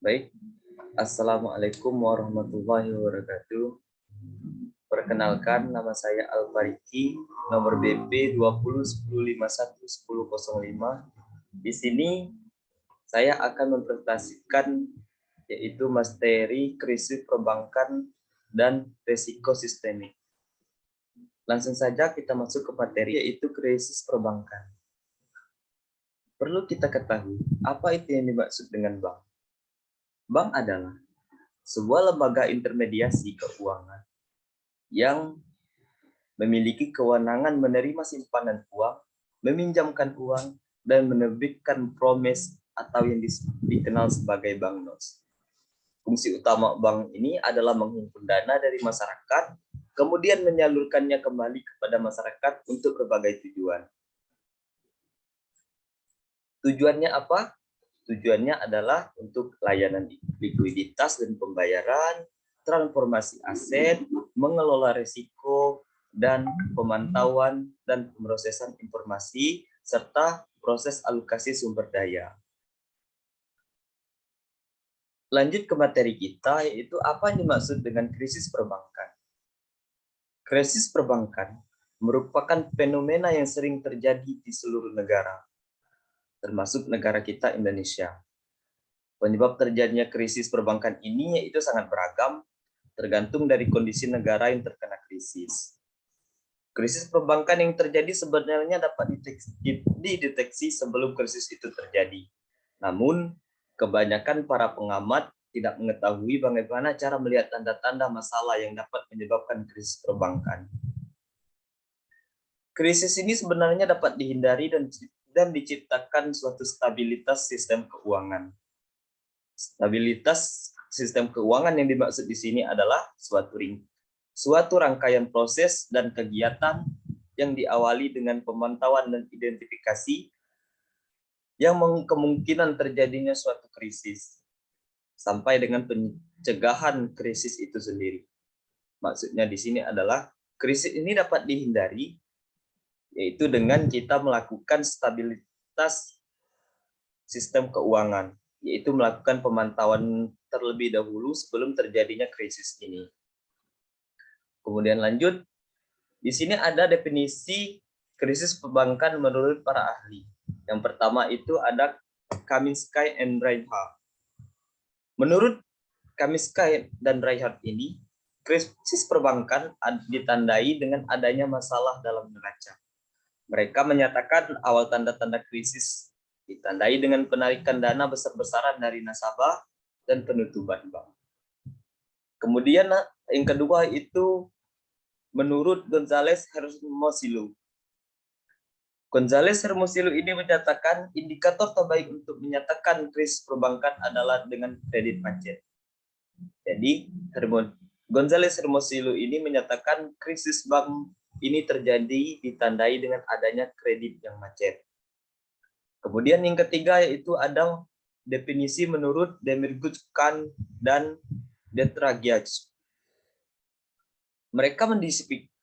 Baik, Assalamualaikum warahmatullahi wabarakatuh. Perkenalkan, nama saya Al-Fariki, nomor BP 2010511005. Di sini saya akan mempresentasikan yaitu materi krisis perbankan dan risiko sistemik. Langsung saja kita masuk ke materi yaitu krisis perbankan. Perlu kita ketahui, apa itu yang dimaksud dengan bank? Bank adalah sebuah lembaga intermediasi keuangan yang memiliki kewenangan menerima simpanan uang, meminjamkan uang, dan menerbitkan promes atau yang dikenal sebagai banknos. Fungsi utama bank ini adalah menghimpun dana dari masyarakat, kemudian menyalurkannya kembali kepada masyarakat untuk berbagai tujuan. Tujuannya apa? Tujuannya adalah untuk layanan likuiditas dan pembayaran, transformasi aset, mengelola risiko, dan pemantauan dan pemrosesan informasi, serta proses alokasi sumber daya. Lanjut ke materi kita, yaitu apa yang dimaksud dengan krisis perbankan. Krisis perbankan merupakan fenomena yang sering terjadi di seluruh negara, termasuk negara kita Indonesia. Penyebab terjadinya krisis perbankan ini yaitu sangat beragam, tergantung dari kondisi negara yang terkena krisis. Krisis perbankan yang terjadi sebenarnya dapat dideteksi sebelum krisis itu terjadi. Namun, kebanyakan para pengamat tidak mengetahui bagaimana cara melihat tanda-tanda masalah yang dapat menyebabkan krisis perbankan. Krisis ini sebenarnya dapat dihindari dan diciptakan suatu stabilitas sistem keuangan. Stabilitas sistem keuangan yang dimaksud di sini adalah suatu rangkaian proses dan kegiatan yang diawali dengan pemantauan dan identifikasi yang kemungkinan terjadinya suatu krisis sampai dengan pencegahan krisis itu sendiri. Maksudnya di sini adalah krisis ini dapat dihindari yaitu dengan kita melakukan stabilitas sistem keuangan, yaitu melakukan pemantauan terlebih dahulu sebelum terjadinya krisis ini. Kemudian lanjut, di sini ada definisi krisis perbankan menurut para ahli. Yang pertama itu ada Kaminsky and Reinhardt. Menurut Kaminsky dan Reinhardt ini, krisis perbankan ditandai dengan adanya masalah dalam neraca. Mereka menyatakan awal tanda-tanda krisis ditandai dengan penarikan dana besar-besaran dari nasabah dan penutupan bank. Kemudian yang kedua itu menurut Gonzales Hermosillo. Gonzales Hermosillo ini menyatakan indikator terbaik untuk menyatakan krisis perbankan adalah dengan kredit macet. Jadi Gonzales Hermosillo ini menyatakan krisis bank ini terjadi ditandai dengan adanya kredit yang macet. Kemudian yang ketiga yaitu ada definisi menurut Demirgut, Kahn, dan Detragiach. Mereka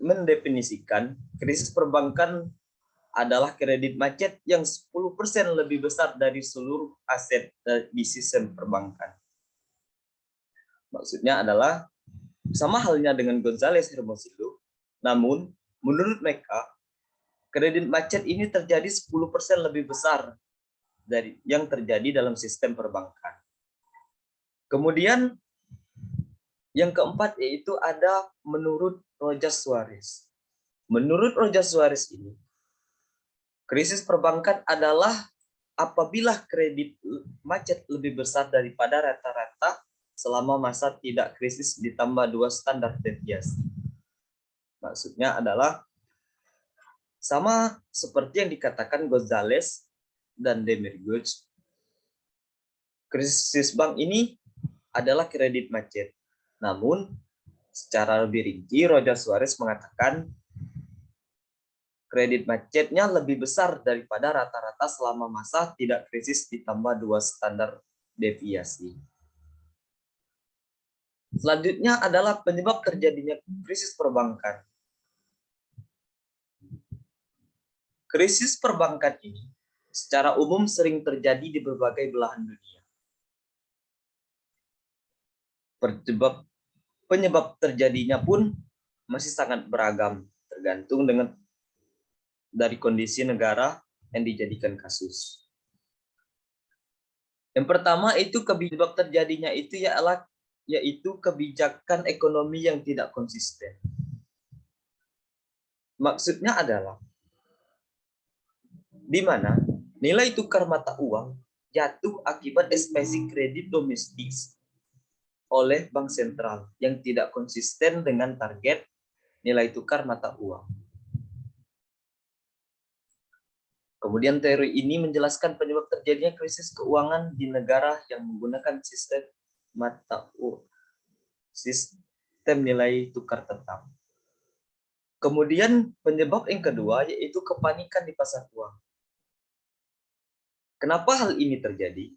mendefinisikan krisis perbankan adalah kredit macet yang 10% lebih besar dari seluruh aset di sistem perbankan. Maksudnya adalah sama halnya dengan Gonzales Hermosillo, namun menurut mereka kredit macet ini terjadi 10% lebih besar dari yang terjadi dalam sistem perbankan. Kemudian yang keempat yaitu ada menurut Rojas Suarez. Menurut Rojas Suarez ini, krisis perbankan adalah apabila kredit macet lebih besar daripada rata-rata selama masa tidak krisis ditambah 2 standar deviasi. Maksudnya adalah sama seperti yang dikatakan Gonzales dan Demirgut, krisis bank ini adalah kredit macet. Namun, secara lebih rinci, Rojas Suarez mengatakan kredit macetnya lebih besar daripada rata-rata selama masa tidak krisis ditambah 2 standar deviasi. Selanjutnya adalah penyebab terjadinya krisis perbankan. Krisis perbankan ini secara umum sering terjadi di berbagai belahan dunia. Penyebab terjadinya pun masih sangat beragam, tergantung dari kondisi negara yang dijadikan kasus. Yang pertama itu penyebab terjadinya itu yaitu kebijakan ekonomi yang tidak konsisten. Maksudnya adalah di mana nilai tukar mata uang jatuh akibat ekspansi kredit domestik oleh bank sentral yang tidak konsisten dengan target nilai tukar mata uang. Kemudian teori ini menjelaskan penyebab terjadinya krisis keuangan di negara yang menggunakan sistem nilai tukar tetap. Kemudian penyebab yang kedua yaitu kepanikan di pasar uang. Kenapa hal ini terjadi?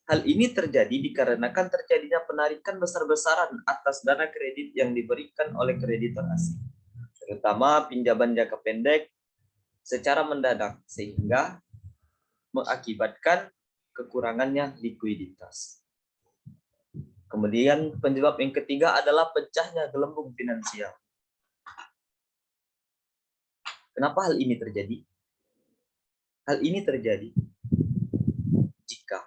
Hal ini terjadi dikarenakan terjadinya penarikan besar-besaran atas dana kredit yang diberikan oleh kreditor asing, terutama pinjaman jangka pendek secara mendadak, sehingga mengakibatkan kekurangannya likuiditas. Kemudian penyebab yang ketiga adalah pecahnya gelembung finansial. Kenapa hal ini terjadi? Hal ini terjadi jika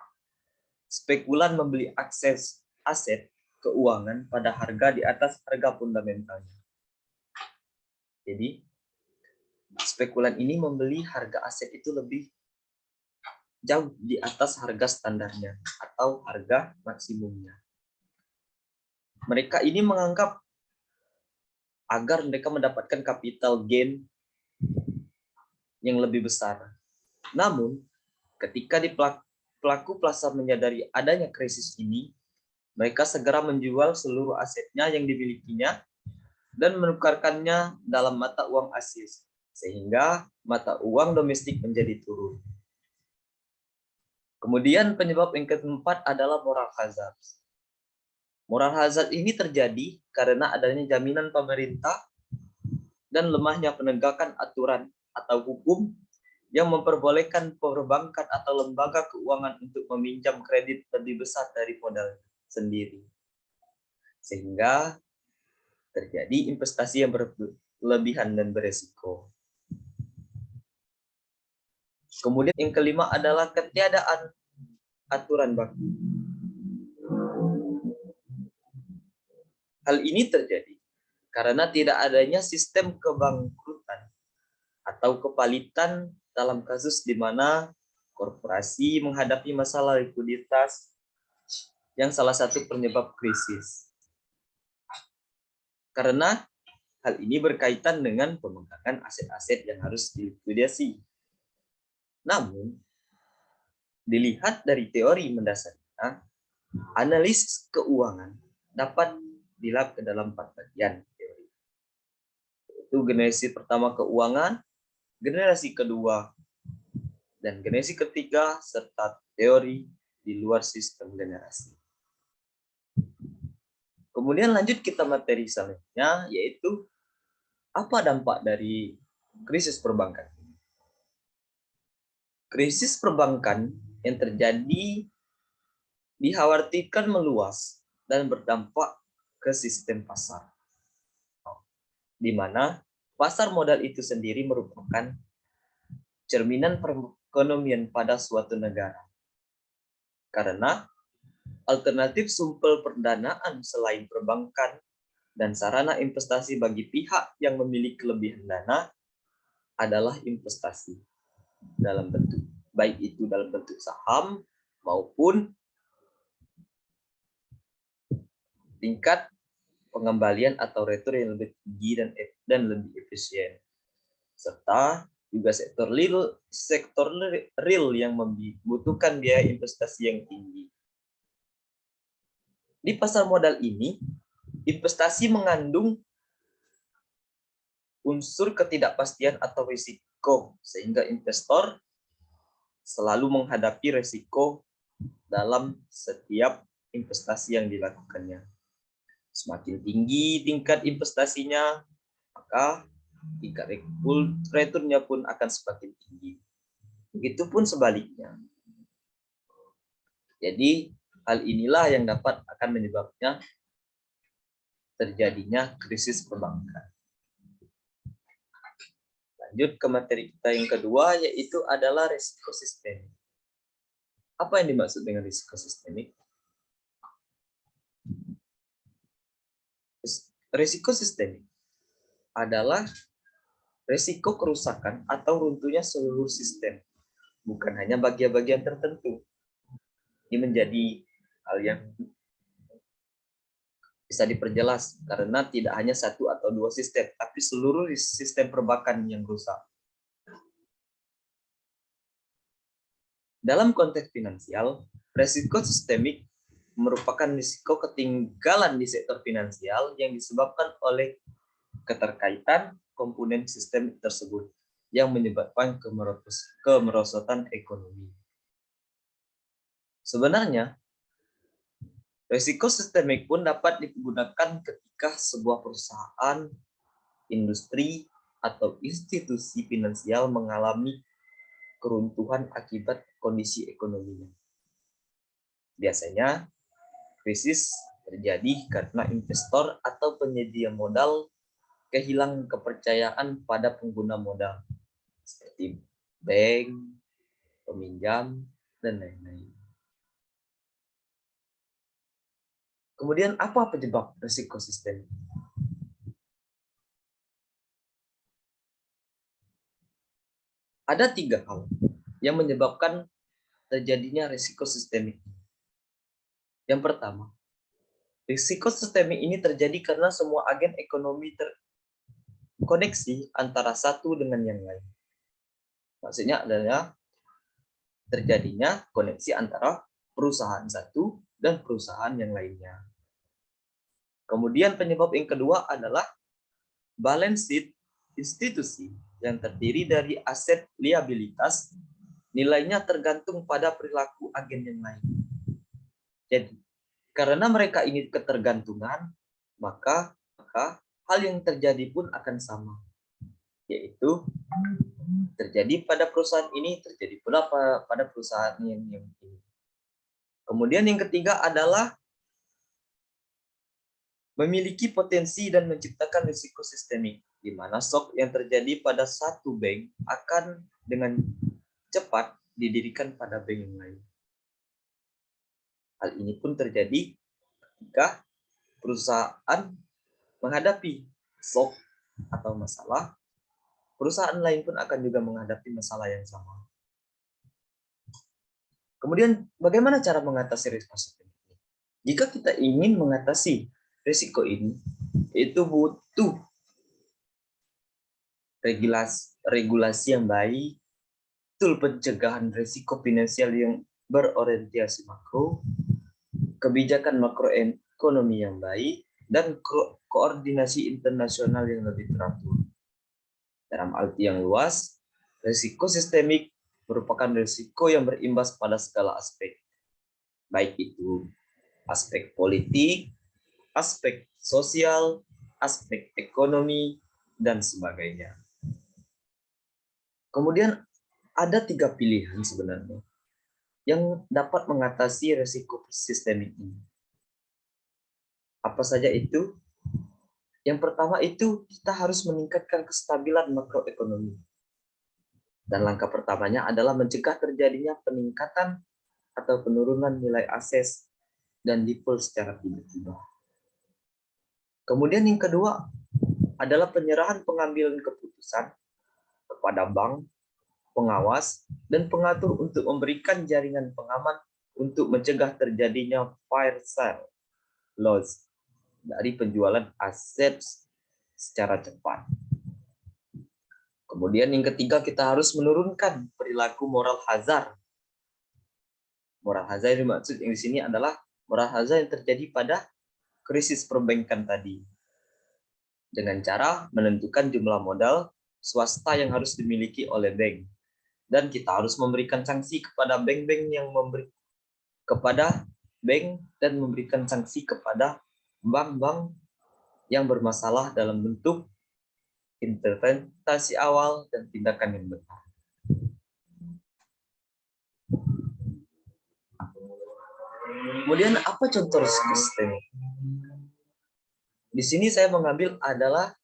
spekulan membeli aset keuangan pada harga di atas harga fundamentalnya. Jadi, spekulan ini membeli harga aset itu lebih jauh di atas harga standarnya atau harga maksimumnya. Mereka ini menganggap agar mereka mendapatkan capital gain yang lebih besar. Namun, ketika pelaku pasar menyadari adanya krisis ini, mereka segera menjual seluruh asetnya yang dimilikinya dan menukarkannya dalam mata uang asing, sehingga mata uang domestik menjadi turun. Kemudian penyebab yang keempat adalah moral hazard. Moral hazard ini terjadi karena adanya jaminan pemerintah dan lemahnya penegakan aturan atau hukum yang memperbolehkan perbankan atau lembaga keuangan untuk meminjam kredit lebih besar dari modal sendiri. Sehingga terjadi investasi yang berlebihan dan beresiko. Kemudian yang kelima adalah ketiadaan aturan baku. Hal ini terjadi karena tidak adanya sistem kebangkrutan atau kepalitan dalam kasus di mana korporasi menghadapi masalah likuiditas yang salah satu penyebab krisis. Karena hal ini berkaitan dengan pemegangan aset-aset yang harus dilikuidasi. Namun, dilihat dari teori mendasarnya, analisis keuangan dapat dilap ke dalam 4 bagian teori. Yaitu generasi pertama keuangan, generasi kedua, dan generasi ketiga, serta teori di luar sistem generasi. Kemudian lanjut kita materi selanjutnya, yaitu apa dampak dari krisis perbankan. Krisis perbankan yang terjadi dikhawatirkan meluas dan berdampak ke sistem pasar, di mana pasar modal itu sendiri merupakan cerminan perekonomian pada suatu negara. Karena alternatif sumber pendanaan selain perbankan dan sarana investasi bagi pihak yang memiliki kelebihan dana adalah investasi dalam bentuk, baik itu dalam bentuk saham maupun tingkat pengembalian atau return yang lebih tinggi dan lebih efisien, serta juga sektor real yang membutuhkan biaya investasi yang tinggi. Di pasar modal ini, investasi mengandung unsur ketidakpastian atau risiko, sehingga investor selalu menghadapi risiko dalam setiap investasi yang dilakukannya. Semakin tinggi tingkat investasinya, maka tingkat returnnya pun akan semakin tinggi. Begitupun sebaliknya. Jadi, Hal inilah yang dapat akan menyebabkan terjadinya krisis perbankan. Lanjut ke materi kita yang kedua, yaitu adalah risiko sistemik. Apa yang dimaksud dengan risiko sistemik? Risiko sistemik adalah risiko kerusakan atau runtuhnya seluruh sistem, bukan hanya bagian-bagian tertentu. Ini menjadi hal yang bisa diperjelas karena tidak hanya satu atau dua sistem, tapi seluruh sistem perbankan yang rusak. Dalam konteks finansial, risiko sistemik merupakan risiko ketinggalan di sektor finansial yang disebabkan oleh keterkaitan komponen sistem tersebut yang menyebabkan kemerosotan ekonomi. Sebenarnya, risiko sistemik pun dapat digunakan ketika sebuah perusahaan, industri, atau institusi finansial mengalami keruntuhan akibat kondisi ekonominya. Biasanya, krisis terjadi karena investor atau penyedia modal kehilangan kepercayaan pada pengguna modal, seperti bank, peminjam, dan lain-lain. Kemudian apa penyebab risiko sistemik? Ada 3 hal yang menyebabkan terjadinya risiko sistemik. Yang pertama, risiko sistemik ini terjadi karena semua agen ekonomi terkoneksi antara satu dengan yang lain. Maksudnya adalah terjadinya koneksi antara perusahaan satu dan perusahaan yang lainnya. Kemudian penyebab yang kedua adalah balance sheet institusi yang terdiri dari aset liabilitas, nilainya tergantung pada perilaku agen yang lain. Jadi, karena mereka ini ketergantungan, maka hal yang terjadi pun akan sama, yaitu terjadi pada perusahaan ini, terjadi pula pada perusahaan yang ini. Kemudian yang ketiga adalah memiliki potensi dan menciptakan risiko sistemik, di mana shock yang terjadi pada satu bank akan dengan cepat didirikan pada bank yang lain. Hal ini pun terjadi ketika perusahaan menghadapi shock atau masalah, perusahaan lain pun akan juga menghadapi masalah yang sama. Kemudian, bagaimana cara mengatasi risiko sistemik ini? Jika kita ingin mengatasi risiko ini, itu butuh regulasi yang baik, tool pencegahan risiko finansial yang berorientasi makro, kebijakan makroekonomi yang baik, dan koordinasi internasional yang lebih teratur. Dalam arti yang luas, risiko sistemik merupakan risiko yang berimbas pada segala aspek, baik itu aspek politik, aspek sosial, aspek ekonomi, dan sebagainya. Kemudian ada 3 pilihan sebenarnya yang dapat mengatasi risiko sistemik ini. Apa saja itu? Yang pertama itu kita harus meningkatkan kestabilan makroekonomi. Dan langkah pertamanya adalah mencegah terjadinya peningkatan atau penurunan nilai aset dan default secara tiba-tiba. Kemudian yang kedua adalah penyerahan pengambilan keputusan kepada bank, pengawas, dan pengatur untuk memberikan jaringan pengaman untuk mencegah terjadinya fire sale loss dari penjualan aset secara cepat. Kemudian yang ketiga, kita harus menurunkan perilaku moral hazard. Moral hazard yang dimaksud yang di sini adalah moral hazard yang terjadi pada krisis perbankan tadi. Dengan cara menentukan jumlah modal swasta yang harus dimiliki oleh bank. Dan kita harus memberikan sanksi kepada bank-bank yang dan memberikan sanksi kepada bank-bank yang bermasalah dalam bentuk intervensi awal dan tindakan yang benar. Kemudian apa contoh risiko sistemik? Di sini saya mengambil adalah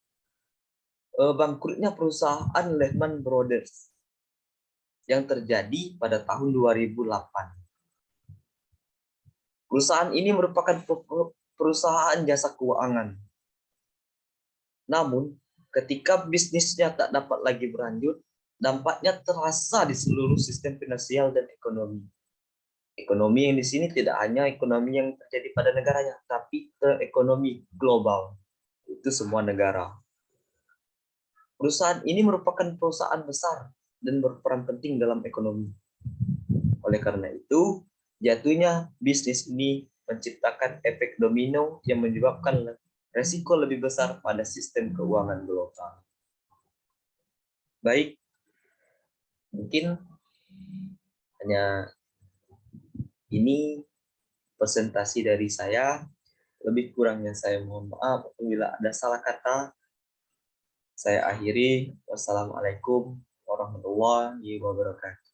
bangkrutnya perusahaan Lehman Brothers yang terjadi pada tahun 2008. Perusahaan ini merupakan perusahaan jasa keuangan. Namun, ketika bisnisnya tak dapat lagi berlanjut, dampaknya terasa di seluruh sistem finansial dan ekonomi. Ekonomi yang di sini tidak hanya ekonomi yang terjadi pada negaranya, tapi ekonomi global. Itu semua negara. Perusahaan ini merupakan perusahaan besar dan berperan penting dalam ekonomi. Oleh karena itu, jatuhnya bisnis ini menciptakan efek domino yang menyebabkan resiko lebih besar pada sistem keuangan global. Baik, mungkin hanya ini presentasi dari saya. Lebih kurangnya saya mohon maaf apabila ada salah kata. Saya akhiri. Wassalamualaikum warahmatullahi wabarakatuh.